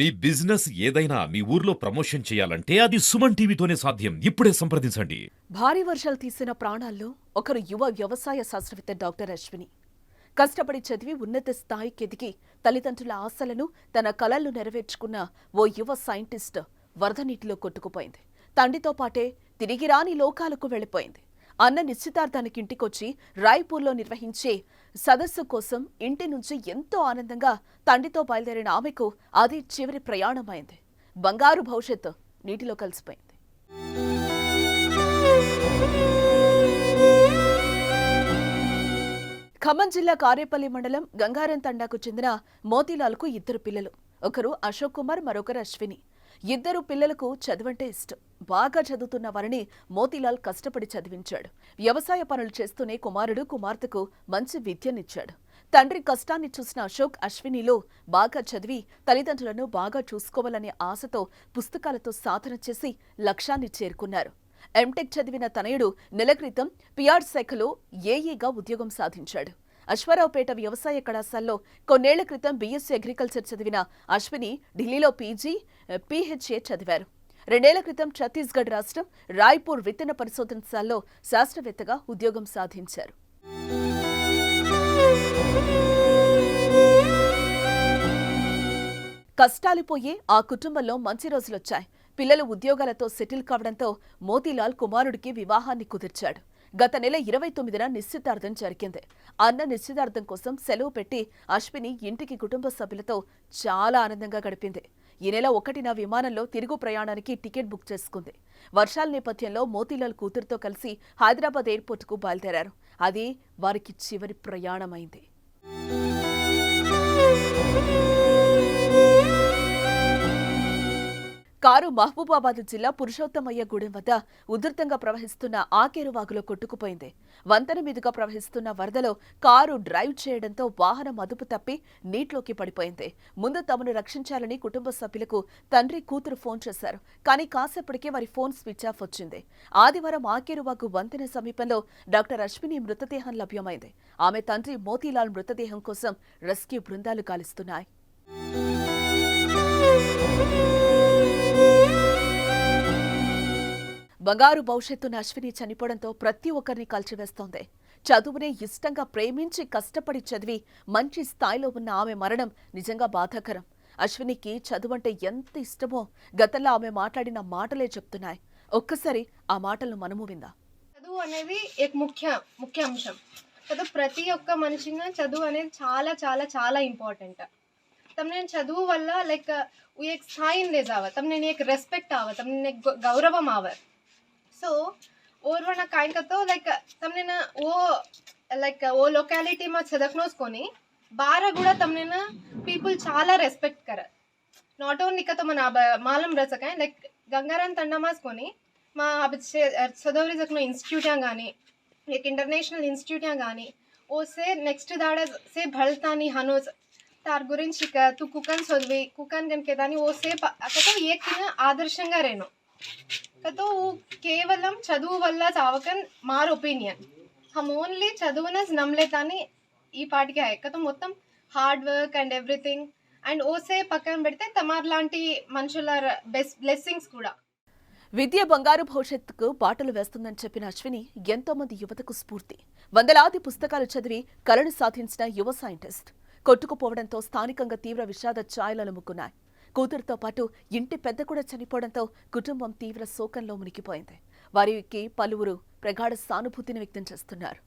మీ business ఏదైనా మీ ఊర్లో promotion చేయాలంటే అది సుమన్ టీవీతోనే సాధ్యం. ఇప్పుడే సంప్రదించండి. భారీ వర్షాలు తీసిన ప్రాణాల్లో ఒకరు యువ వ్యవసాయ శాస్త్రవేత్త డాక్టర్ అశ్విని. కష్టపడి చదివి ఉన్నత స్థాయికి ఎదిగి తల్లిదండ్రుల ఆశలను తన కలలను నెరవేర్చుకున్న ఓ యువ సైంటిస్ట్ వరద నీటిలో కొట్టుకుపోయింది. తండ్రితో పాటే తిరిగి రాని లోకాలకు వెళ్లిపోయింది. అన్న నిశ్చితార్థానికి ఇంటికొచ్చి రాయ్పూర్లో నిర్వహించే సదస్సు కోసం ఇంటి నుంచి ఎంతో ఆనందంగా తండ్రితో బయలుదేరిన ఆమెకు అది చివరి ప్రయాణమైంది. బంగారు భవిష్యత్తు నీటిలో కలిసిపోయింది. ఖమ్మం జిల్లా కారేపల్లి మండలం గంగారం తండాకు చెందిన మోతీలాల్కు ఇద్దరు పిల్లలు. ఒకరు అశోక్ కుమార్, మరొకరు అశ్విని. ఇద్దరు పిల్లలకు చదువంటే ఇష్టం. బాగా చదువుతున్న వారిని మోతీలాల్ కష్టపడి చదివించాడు. వ్యవసాయ పనులు చేస్తూనే కుమార్తెకు మంచి విద్యనిచ్చాడు. తండ్రి కష్టాన్ని చూసిన అశోక్ అశ్వినిలో బాగా చదివి తల్లిదండ్రులను బాగా చూసుకోవాలనే ఆశతో పుస్తకాలతో సాధన చేసి లక్ష్యాన్ని చేరుకున్నారు. ఎంటెక్ చదివిన తనయుడు నెల క్రితం పిఆర్ శాఖలో ఏఈగా ఉద్యోగం సాధించాడు. అశ్వారావుపేట వ్యవసాయ కళాశాలలో కొన్నేళ్ల క్రితం బీఎస్సీ అగ్రికల్చర్ చదివిన అశ్విని ఢిల్లీలో పీజీ, పీహెచ్ఏ చదివారు. 2 ఏళ్ల క్రితం ఛత్తీస్గఢ్ రాష్ట్రం రాయ్పూర్ విత్తన పరిశోధనశాలలో శాస్త్రవేత్తగా ఉద్యోగం సాధించారు. కష్టాలిపోయే ఆ కుటుంబంలో మంచి రోజులొచ్చాయి. పిల్లలు ఉద్యోగాలతో సెటిల్ కావడంతో మోతీలాల్ కుమారుడికి వివాహాన్ని కుదిర్చాడు. గత నెల 29న నిశ్చితార్థం జరిగింది. అన్న నిశ్చితార్థం కోసం సెలవు పెట్టి అశ్విని ఇంటికి కుటుంబ సభ్యులతో చాలా ఆనందంగా గడిపింది. ఈ నెల 1న విమానంలో తిరుగు ప్రయాణానికి టికెట్ బుక్ చేసుకుంది. వర్షాల నేపథ్యంలో మోతీలాల్ కూతురుతో కలిసి హైదరాబాద్ ఎయిర్పోర్టుకు బయలుదేరారు. అది వారికి చివరి ప్రయాణమైంది. కారు మహబూబాబాద్ జిల్లా పురుషోత్తమయ్యగూడెం వద్ద ఉధృతంగా ప్రవహిస్తున్న ఆకేరు వాగులో కొట్టుకుపోయింది. వంతెన మీదుగా ప్రవహిస్తున్న వరదలో కారు డ్రైవ్ చేయడంతో వాహనం అదుపు తప్పి నీటిలోకి పడిపోయింది. ముందు తమను రక్షించాలని కుటుంబ సభ్యులకు తండ్రి, కూతురు ఫోన్ చేశారు. కానీ కాసేపటికే వారి ఫోన్ స్విచ్ ఆఫ్ వచ్చింది. ఆదివారం ఆకేరు వాగు వంతెన సమీపంలో డాక్టర్ అశ్విని మృతదేహం లభ్యమైంది. ఆమె తండ్రి మోతీలాల్ మృతదేహం కోసం రెస్క్యూ బృందాలు గాలిస్తున్నాయి. బంగారు భవిష్యత్తున్న అశ్విని చనిపోవడంతో ప్రతి ఒక్కరిని కలిచివేస్తోంది. చదువునే ఇష్టంగా ప్రేమించి కష్టపడి చదివి మంచి స్థాయిలో ఉన్న ఆమె మరణం నిజంగా బాధాకరం. అశ్వినికి చదువంటే ఎంత ఇష్టమో గతంలో ఆమె మాట్లాడిన మాటలే చెప్తున్నాయి. ఒక్కసారి ఆ మాటలను మనము విందాం. చదువు అనేది ముఖ్య అంశం కదా. ప్రతి ఒక్క మనిషిగా చదువు అనేది చాలా చాలా చాలా इम्पोर्टेंट है. तमने चदू वल्ला लाइक वो एक स्थाइन ले जावा, तमने एक रेस्पेक्ट आवा, तमने एक गौरवम आवा. सो और वना काइन करतो लाइक तमने ना वो लोकालिटी में चदकनोस कोनी बारा गुड़ा तमने ना पीपल चाला रेस्पेक्ट कर. नॉट ओनली का तो मन मालूम रह सके लाइक गंगाराम तंडामास कोनी మా చదవరి జక్నో ఇన్స్టిట్యూట్ గానీ एक इंटरनेशनल इंस्टीट्यूट गानी ओ से नेक्स्ट दाड़ से भलतानी हनोज तार गुरिंची तू कुकन चदवी कुकन गन के दानी ओ से कतो एक आदर्शंगा रेनो कतो केवलम चदुवु वल्ल चावकन मार ओपिनियन हम ओनली चदुवनस नमलेतानी ई पार्टी है कतो मोत्तम हार्ड वर्क अंड एवरीथिंग अंड ओ से पक्कन पेडिते तमार लांटी मनुषुल ब्लेस्सिंग्स कूडा. విద్య బంగారు భవిష్యత్తుకు బాటలు వేస్తుందని చెప్పిన అశ్విని ఎంతో మంది యువతకు స్ఫూర్తి. వందలాది పుస్తకాలు చదివి కలను సాధించిన యువ సైంటిస్ట్ కొట్టుకుపోవడంతో స్థానికంగా తీవ్ర విషాద ఛాయలు అలుముకున్నాయి. కూతురుతో పాటు ఇంటి పెద్ద కూడా చనిపోవడంతో కుటుంబం తీవ్ర శోకంలో మునిగిపోయింది. వారికి పలువురు ప్రగాఢ సానుభూతిని వ్యక్తం చేస్తున్నారు.